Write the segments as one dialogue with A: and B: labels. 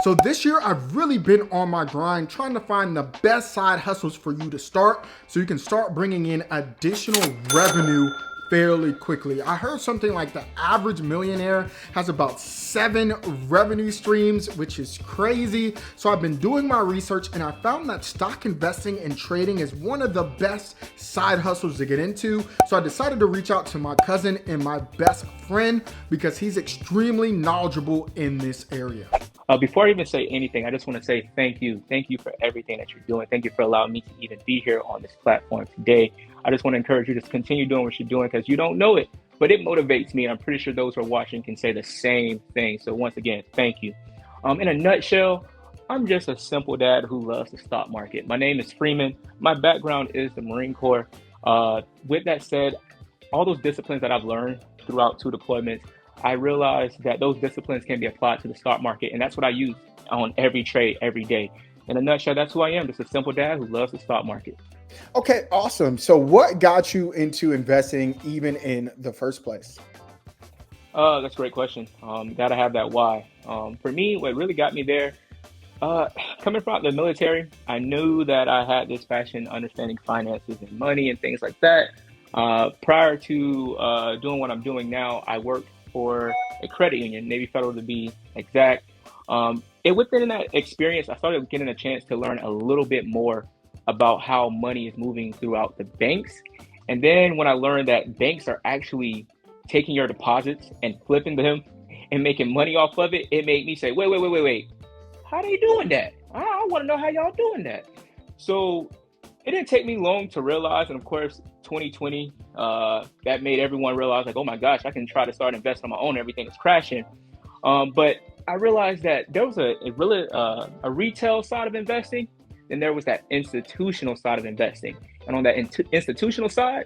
A: So this year, I've really been on my grind trying to find the best side hustles for you to start so you can start bringing in additional revenue fairly quickly. I heard something like the average millionaire has about 7 revenue streams, which is crazy. So I've been doing my research and I found that stock investing and trading is one of the best side hustles to get into. So I decided to reach out to my cousin and my best friend because he's extremely knowledgeable in this area.
B: Before I even say anything, I just want to say thank you. Thank you for everything that you're doing. Thank you for allowing me to even be here on this platform today. I just want to encourage you to continue doing what you're doing because you don't know it, but it motivates me. And I'm pretty sure those who are watching can say the same thing. So once again, thank you. In a nutshell, I'm just a simple dad who loves the stock market. My name is Freeman. My background is the Marine Corps. With that said, all those disciplines that I've learned throughout 2 deployments, I realized that those disciplines can be applied to the stock market, and that's what I use on every trade, every day. In a nutshell, that's who I am, just a simple dad who loves the stock market.
A: Okay, awesome. So what got you into investing even in the first place?
B: That's a great question. Gotta have that why. For me, what really got me there, coming from the military, I knew that I had this passion understanding finances and money and things like that. Prior to doing what I'm doing now, I worked for a credit union, Navy Federal to be exact. Within that experience, I started getting a chance to learn a little bit more about how money is moving throughout the banks. And then when I learned that banks are actually taking your deposits and flipping them and making money off of it, it made me say, wait. How are they doing that? I want to know how y'all doing that. So it didn't take me long to realize, and of course, 2020, that made everyone realize, like, oh my gosh, I can try to start investing on my own. Everything is crashing. But I realized that there was a retail side of investing, and there was that institutional side of investing. And on that institutional side,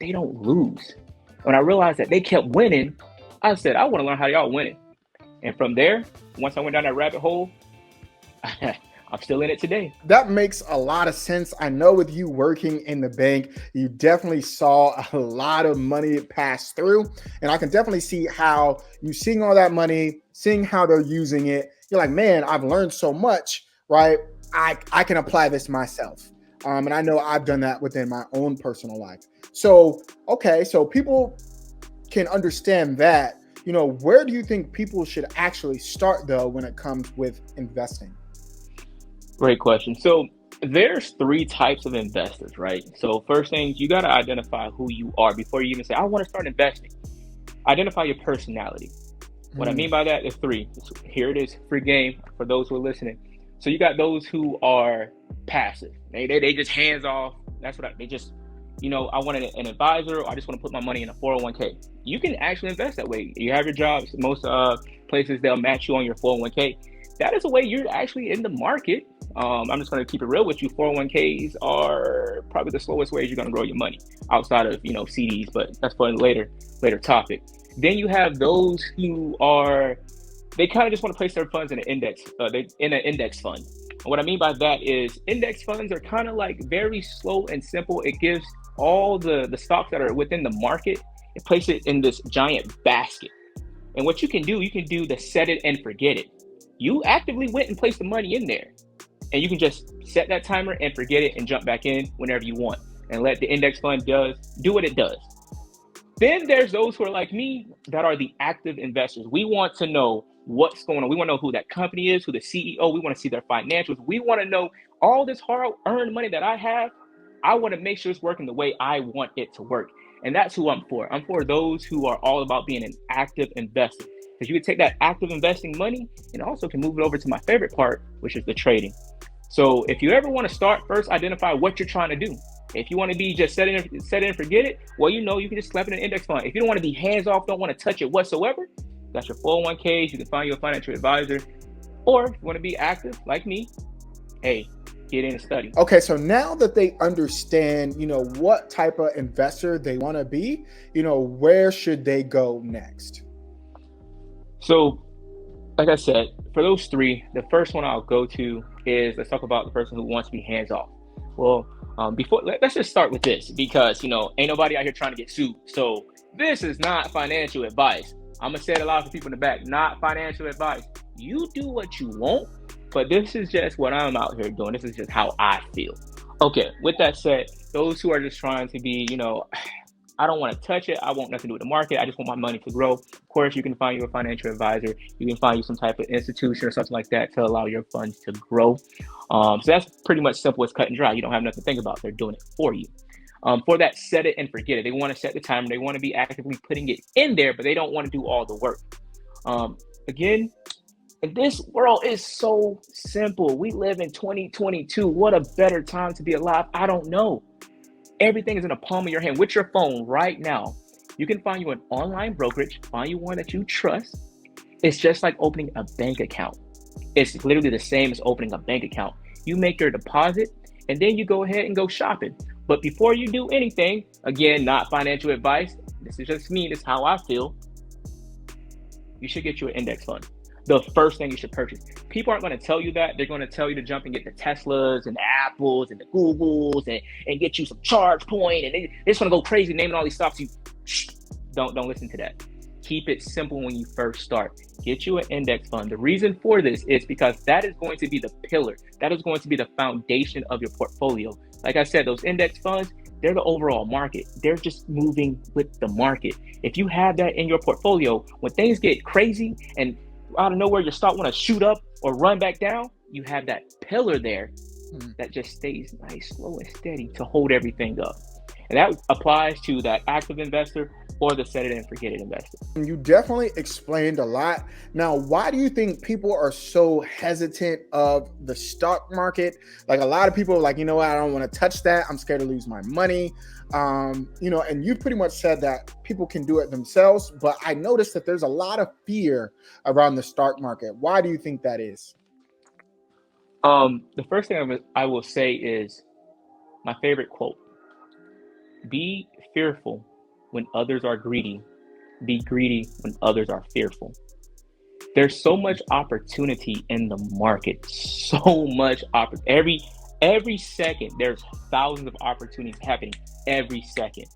B: they don't lose. When I realized that they kept winning, I said, I want to learn how y'all winning. And from there, once I went down that rabbit hole, I'm still in it today.
A: That makes a lot of sense. I know with you working in the bank, you definitely saw a lot of money pass through. And I can definitely see how you seeing all that money, seeing how they're using it. You're like, man, I've learned so much, right? I can apply this myself. And I know I've done that within my own personal life. So, okay, so people can understand that. Where do you think people should actually start though when it comes with investing?
B: Great question. So there's 3 types of investors, right? So first thing, you got to identify who you are before you even say, I want to start investing. Identify your personality. What I mean by that is 3. Here it is, free game for those who are listening. So you got those who are passive. They just hands off. That's what they just, I want an advisor, or I just want to put my money in a 401k. You can actually invest that way. You have your jobs. Most places, they'll match you on your 401k. That is a way you're actually in the market. I'm just going to keep it real with you. 401ks are probably the slowest ways you're going to grow your money outside of, CDs, but that's for a later topic. Then you have those who they kind of just want to place their funds in an index fund. And what I mean by that is index funds are kind of like very slow and simple. It gives all the stocks that are within the market, it places it in this giant basket. And what you can do the set it and forget it. You actively went and placed the money in there. And you can just set that timer and forget it and jump back in whenever you want and let the index fund do what it does. Then there's those who are like me that are the active investors. We want to know what's going on. We want to know who that company is, who the CEO. We want to see their financials. We want to know all this hard-earned money that I have. I want to make sure it's working the way I want it to work. And that's who I'm for. I'm for those who are all about being an active investor. Because you can take that active investing money and also can move it over to my favorite part, which is the trading. So if you ever want to start, first identify what you're trying to do. If you want to be just set it and forget it, well, you can just slap it in an index fund. If you don't want to be hands off, don't want to touch it whatsoever, that's your 401ks. You can find you a financial advisor. Or if you want to be active like me, hey, get in and study.
A: Okay, so now that they understand, what type of investor they want to be, where should they go next?
B: So, like I said, for those 3, the first one I'll go to is, let's talk about the person who wants to be hands off. Well, let's just start with this because, ain't nobody out here trying to get sued. So this is not financial advice. I'm going to say it aloud for people in the back, not financial advice. You do what you want, but this is just what I'm out here doing. This is just how I feel. Okay, with that said, those who are just trying to be, I don't want to touch it. I want nothing to do with the market. I just want my money to grow. Of course, you can find you a financial advisor. You can find you some type of institution or something like that to allow your funds to grow. So that's pretty much simple. It's cut and dry. You don't have nothing to think about. They're doing it for you. For that, set it and forget it. They want to set the timer. They want to be actively putting it in there, but they don't want to do all the work. Again, and this world is so simple. We live in 2022. What a better time to be alive. I don't know. Everything is in the palm of your hand with your phone right now. You can find you an online brokerage, find you one that you trust. It's just like opening a bank account. It's literally the same as opening a bank account. You make your deposit and then you go ahead and go shopping. But before you do anything, again, not financial advice. This is just me. This is how I feel. You should get you an index fund. The first thing you should purchase. People aren't going to tell you that. They're going to tell you to jump and get the Teslas and the Apples and the Googles and get you some charge point. And they're just going to go crazy naming all these stocks. Don't listen to that. Keep it simple when you first start. Get you an index fund. The reason for this is because that is going to be the pillar. That is going to be the foundation of your portfolio. Like I said, those index funds, they're the overall market. They're just moving with the market. If you have that in your portfolio, when things get crazy and out of nowhere your stock want to shoot up or run back down, you have that pillar there that just stays nice, slow and steady to hold everything up. And that applies to that active investor or the set it and forget it investor.
A: You definitely explained a lot. Now, why do you think people are so hesitant of the stock market? Like a lot of people are like, I don't want to touch that. I'm scared to lose my money. And you pretty much said that people can do it themselves, but I noticed that there's a lot of fear around the stock market. Why do you think that is?
B: The first thing I will say is my favorite quote. Be fearful when others are greedy. Be greedy when others are fearful. There's so much opportunity in the market. So much opportunity. Every second, there's thousands of opportunities happening every second.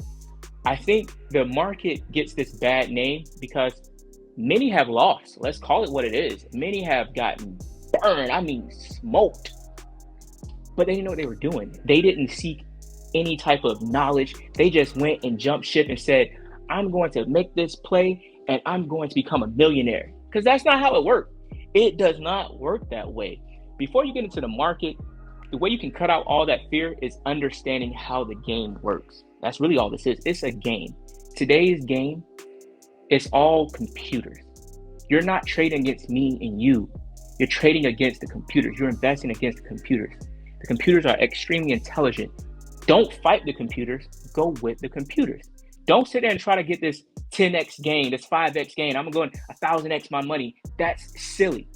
B: I think the market gets this bad name because many have lost. Let's call it what it is. Many have gotten burned. Smoked. But they didn't know what they were doing. They didn't seek any type of knowledge. They just went and jumped ship and said, I'm going to make this play and I'm going to become a millionaire. Because that's not how it works. It does not work that way. Before you get into the market, the way you can cut out all that fear is understanding how the game works. That's really all this is. It's a game. Today's game, it's all computers. You're not trading against me and you. You're trading against the computers. You're investing against the computers. The computers are extremely intelligent. Don't fight the computers. Go with the computers. Don't sit there and try to get this 10x gain, this 5x gain. I'm going to go 1,000x my money. That's silly.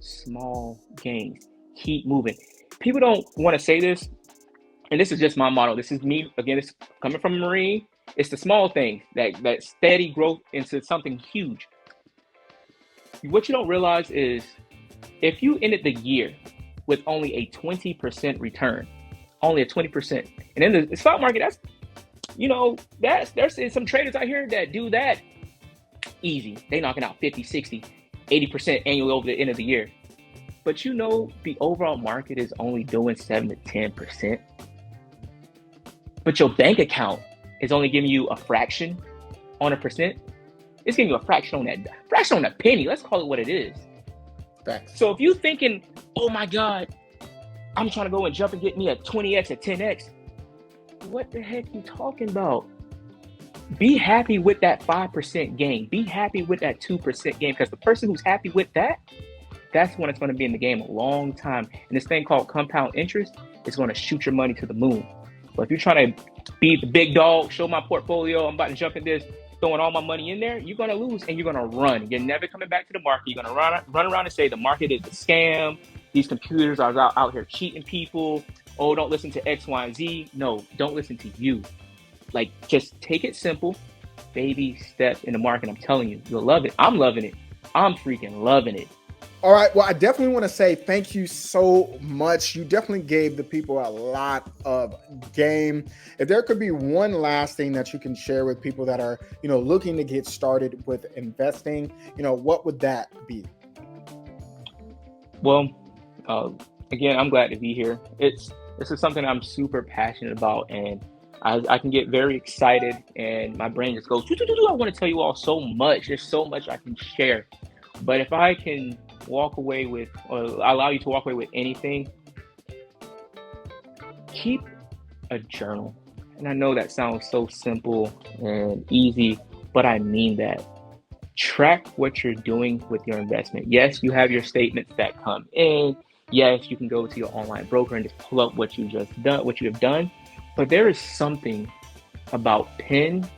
B: Small gains. Keep moving. People don't want to say this, and this is just my motto. This is me. Again, it's coming from a Marine. It's the small things that steady growth into something huge. What you don't realize is if you ended the year with only a 20% return, only a 20%. And in the stock market, there's some traders out here that do that easy. They knocking out 50, 60, 80% annually over the end of the year. But the overall market is only doing 7 to 10%. But your bank account is only giving you a fraction on a percent. It's giving you a fraction on a penny. Let's call it what it is.
A: Thanks.
B: So if you're thinking, oh my God, I'm trying to go and jump and get me a 20x, a 10x. What the heck are you talking about? Be happy with that 5% gain. Be happy with that 2% gain, because the person who's happy with that, that's when it's going to be in the game a long time. And this thing called compound interest is going to shoot your money to the moon. But if you're trying to be the big dog, show my portfolio, I'm about to jump in this, throwing all my money in there, you're going to lose and you're going to run. You're never coming back to the market. You're going to run around and say the market is a scam. These computers are out here cheating people. Oh, don't listen to X, Y, and Z. No, don't listen to you. Just take it simple. Baby steps in the market. I'm telling you, you'll love it. I'm loving it. I'm freaking loving it.
A: All right. Well, I definitely want to say thank you so much. You definitely gave the people a lot of game. If there could be one last thing that you can share with people that are, looking to get started with investing, what would that be?
B: Well, uh, again, I'm glad to be here. This is something I'm super passionate about, and I can get very excited, and my brain just goes, "Doo-doo-doo-doo." I want to tell you all so much. There's so much I can share. But if I can walk away with, or allow you to walk away with anything, keep a journal. And I know that sounds so simple and easy, but I mean that. Track what you're doing with your investment. Yes, you have your statements that come in. Yes, you can go to your online broker and just pull up what what you have done. But there is something about pen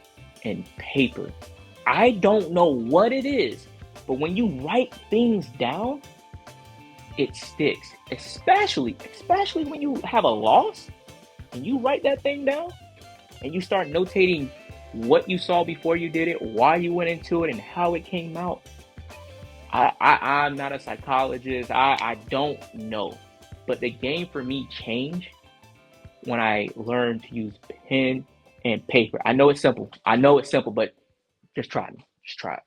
B: and paper. I don't know what it is, but when you write things down, it sticks. Especially when you have a loss and you write that thing down and you start notating what you saw before you did it, why you went into it, and how it came out. I'm not a psychologist. I don't know. But the game for me changed when I learned to use pen and paper. I know it's simple. But just try it. Just try it.